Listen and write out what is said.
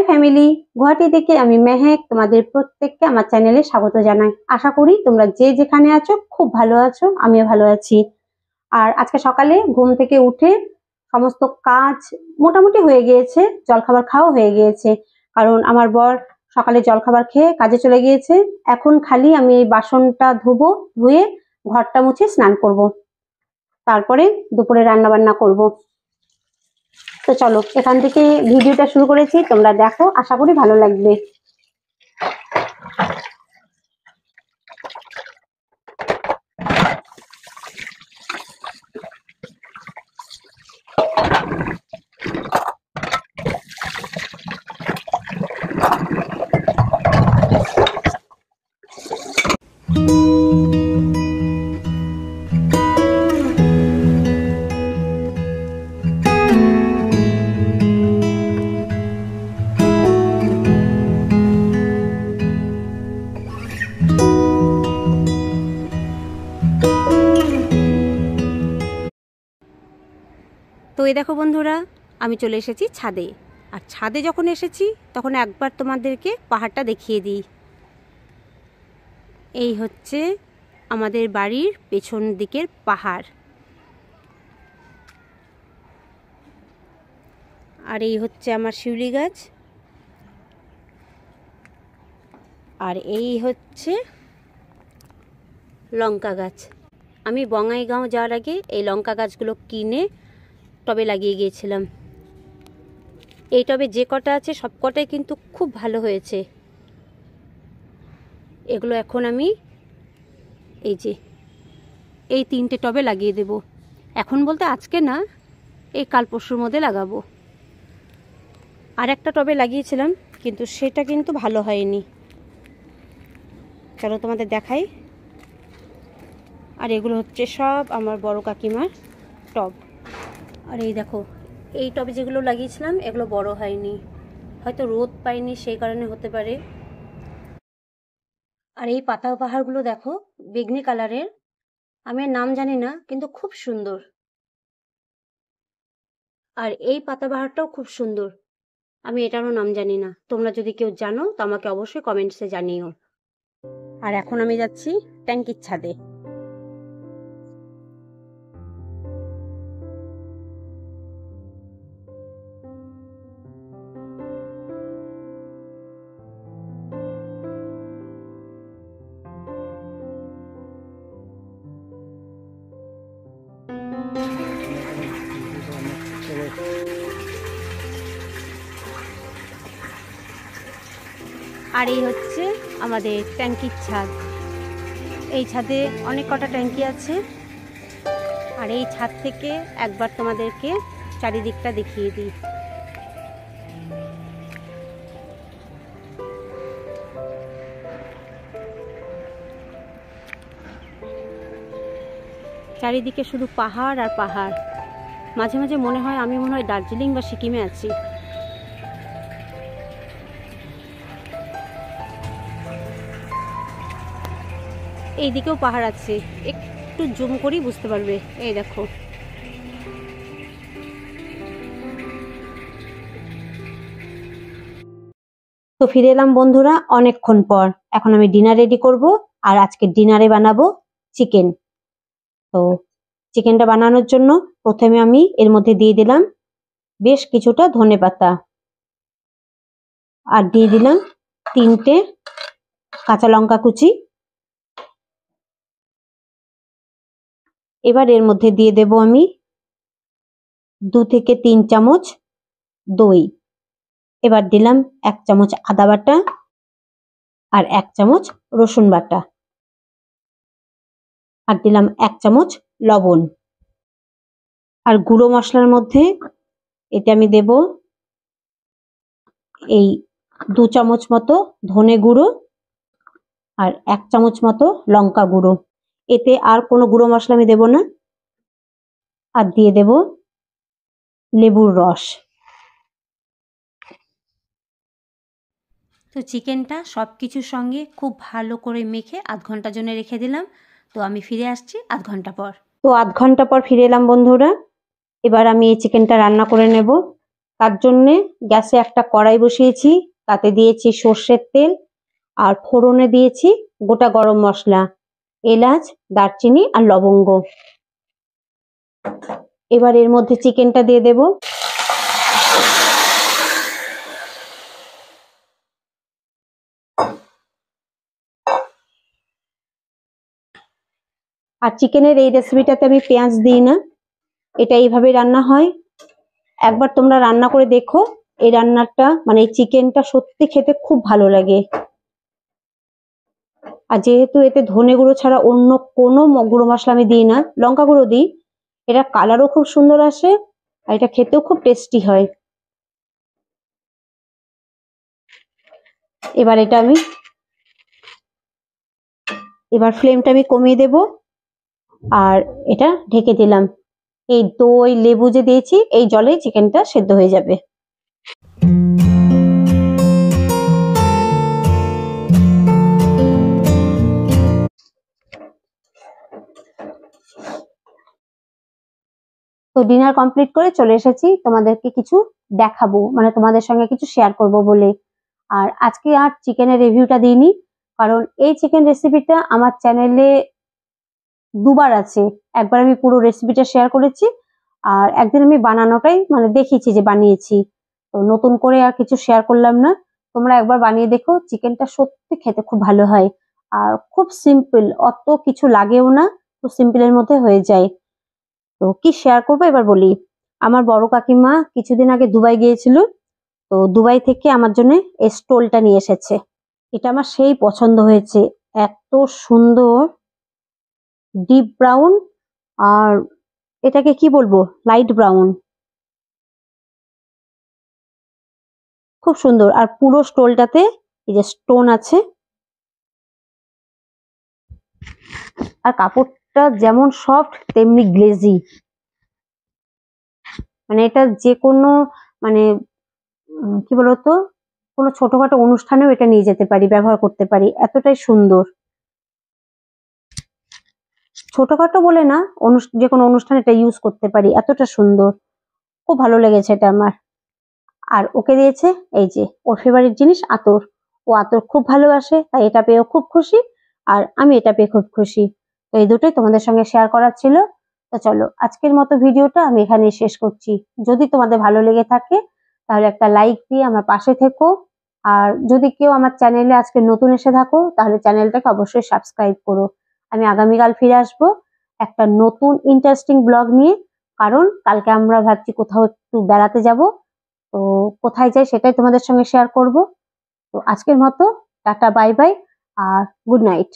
Family, Guwahati থেকে আমি মেহেক তোমাদের প্রত্যেককে আমার চ্যানেলে স্বাগত জানাই। আশা করি তোমরা যে যেখানে আছো খুব ভালো আছো, আমিও ভালো আছি। আর আজকে সকালে ঘুম থেকে উঠে সমস্ত কাজ মোটামুটি হয়ে গিয়েছে, জলখাবার খাওয়া হয়ে গিয়েছে, কারণ আমার বর সকালে জলখাবার খেয়ে কাজে চলে গিয়েছে। এখন খালি আমি এই বাসনটা ধুয়ে ঘরটা মুছে স্নান করব, তারপরে দুপুরে রান্না বান্না করব। তো চলো এখান থেকে ভিডিওটা শুরু করেছি, তোমরা দেখো, আশা করি ভালো লাগবে। তো এই দেখো বন্ধুরা, আমি চলে এসেছি ছাদে। আর ছাদে যখন এসেছি তখন একবার তোমাদেরকে পাহাড়টা দেখিয়ে দিই। এই হচ্ছে আমাদের বাড়ির পেছন দিকের পাহাড়, আর এই হচ্ছে আমার শিউলি গাছ, আর এই হচ্ছে লঙ্কা গাছ। আমি বঙ্গাইগাঁও যাওয়ার আগে এই লঙ্কা গাছগুলো কিনে টবে লাগিয়ে গিয়েছিলাম। এই টবে যে কটা আছে সব কটাই কিন্তু খুব ভালো হয়েছে। এগুলো এখন আমি এই 3টে টবে লাগিয়ে দেব। এখন বলতে আজকে না, এই কাল পরশুর মধ্যে লাগাবো। আর একটা টবে লাগিয়েছিলাম কিন্তু সেটা কিন্তু ভালো হয়নি। চলো তোমাদের দেখাই। আর এগুলো হচ্ছে সব আমার বড় কাকিমার টব। আর এই দেখো, এই টবে যেগুলো লাগিয়েছিলাম এগুলো বড় হয়নি, হয়তো রোদ পাইনি সেই কারণে হতে পারে। আর এই পাতা বাহারগুলো দেখো, বেগনি কালারের, আমি নাম জানি না কিন্তু খুব সুন্দর। আর এই পাতাবাহারটাও খুব সুন্দর, আমি এটারও নাম জানি না। তোমরা যদি কেউ জানো তো আমাকে অবশ্যই কমেন্টসে জানিও। আর এখন আমি যাচ্ছি ট্যাঙ্কির ছাদে। আর এই হচ্ছে আমাদের ট্যাঙ্কির ছাদ। এই ছাদে অনেক কটা ট্যাঙ্কি আছে। আর এই ছাদ থেকে একবার তোমাদেরকে চারিদিকটা দেখিয়ে দিই। চারিদিকে শুধু পাহাড় আর পাহাড়। মাঝে মাঝে মনে হয় আমি দার্জিলিং বা সিকিমে আছি। এই দিকেও পাহাড় আছে, একটু জুম করেই বুঝতে পারবে। এই দেখো, তো ফিরে এলাম বন্ধুরা অনেকক্ষণ পর। এখন আমি ডিনার রেডি করব, আর আজকে ডিনারে বানাবো চিকেন। তো চিকেনটা বানানোর জন্য প্রথমে আমি এর মধ্যে দিয়ে দিলাম বেশ কিছুটা ধনেপাতা, আর দিয়ে দিলাম 3টে কাঁচা লঙ্কা কুচি। এবার এর মধ্যে দিয়ে দেব আমি 2 থেকে 3 চামচ দই। এবার দিলাম 1 চামচ আদা বাটা আর 1 চামচ রসুন বাটা, আর দিলাম 1 চামচ লবণ। আর গুঁড়ো মশলার মধ্যে এতে আমি দেব এই 2 চামচ মতো ধনে গুঁড়ো আর 1 চামচ মতো লঙ্কা গুঁড়ো। এতে আর কোনো গুঁড়ো মশলা আমি দেব না। আর দিয়ে দেব লেবুর রস। তো চিকেনটা সব কিছুর সঙ্গে খুব ভালো করে মেখে আধ ঘন্টার জন্য রেখে দিলাম। তো আমি ফিরে আসছি আধ ঘন্টা পর। তো আধ ঘন্টা পর ফিরে এলাম বন্ধুরা। এবার আমি এই চিকেনটা রান্না করে নেব। তার জন্যে গ্যাসে একটা কড়াই বসিয়েছি, তাতে দিয়েছি সর্ষের তেল আর ফোড়নে দিয়েছি গোটা গরম মশলা, এলাচ, দারচিনি আর লবঙ্গ। এবার এর মধ্যে চিকেনটা দিয়ে দেব। আর চিকেনের এই রেসিপিটাতে আমি পেঁয়াজ দিই না, এটা এইভাবে রান্না হয়। একবার তোমরা রান্না করে দেখো, এই রান্নাটা মানে এই চিকেনটা সত্যি খেতে খুব ভালো লাগে। আর যেহেতু এতে ধনে গুঁড়ো ছাড়া অন্য কোনো গুঁড়ো মশলা আমি দিই না, লঙ্কা গুঁড়ো দিই, এটা কালারও খুব সুন্দর আসে আর এটা খেতেও খুব টেস্টি হয়। এবার ফ্লেমটা আমি কমিয়ে দেব আর এটা ঢেকে দিলাম। এই দই লেবু যে দিয়েছি এই জলে চিকেনটা সেদ্ধ হয়ে যাবে। তো ডিনার কমপ্লিট করে চলে এসেছি তোমাদেরকে কিছু দেখাবো, মানে তোমাদের সঙ্গে কিছু শেয়ার করব বলে। আর আজকে আর চিকেনের রিভিউটা দিইনি, কারণ এই চিকেন রেসিপিটা আমার চ্যানেলে দুবার আছে। একবার আমি পুরো রেসিপিটা শেয়ার করেছি আর একদিন আমি বানানোটাই মানে দেখিয়েছি যে বানিয়েছি। তো নতুন করে আর কিছু শেয়ার করলাম না। তোমরা একবার বানিয়ে দেখো, চিকেনটা সত্যি খেতে খুব ভালো হয় আর খুব সিম্পল, অত কিছু লাগেও না, খুব সিম্পলের মধ্যে হয়ে যায়। তো কি শেয়ার করবো এবার বলি। আমার বড় কাকিমা কিছুদিন আগে দুবাই গিয়েছিল, তো দুবাই থেকে আমার জন্য এই স্টোলটা নিয়ে এসেছে। এটা আমার সেই পছন্দ হয়েছে, এত সুন্দর ডিপ ব্রাউন আর এটাকে কি বলবো লাইট ব্রাউন, খুব সুন্দর। আর পুরো স্টোলটাতে এই যে স্টোন আছে, আর কাপড়টা যেমন সফট তেমনি গ্লেজি। মানে এটা যে কোনো মানে কি বলতো কোনো ছোটখাটো অনুষ্ঠানেও এটা নিয়ে যেতে পারি, ব্যবহার করতে পারি, এতটাই সুন্দর। ছোটখাটো বলে না, যে কোনো অনুষ্ঠানে এটা ইউজ করতে পারি, এতটা সুন্দর। খুব ভালো লেগেছে এটা আমার। আর ওকে দিয়েছে এই যে ওর ফেভারিট জিনিস আতর, ও আতর খুব ভালোবাসে, তাই এটা পেয়েও খুব খুশি আর আমি এটা পেয়ে খুব খুশি। তো এই দুটোই তোমাদের সঙ্গে শেয়ার করার ছিল। তো চলো আজকের মতো ভিডিওটা আমি এখানেই শেষ করছি। যদি তোমাদের ভালো লেগে থাকে তাহলে একটা লাইক দিয়ে আমার পাশে থেকো। আর যদি কেউ আমার চ্যানেলে আজকে নতুন এসে থাকো তাহলে চ্যানেলটাকে অবশ্যই সাবস্ক্রাইব করো। আমি আগামীকাল ফিরে আসবো একটা নতুন ইন্টারেস্টিং ব্লগ নিয়ে, কারণ কালকে আমরা ভাবছি কোথাও একটু বেড়াতে যাব। তো কোথায় যাই সেটাই তোমাদের সঙ্গে শেয়ার করব। তো আজকের মতো টাটা বাই বাই আর গুড নাইট।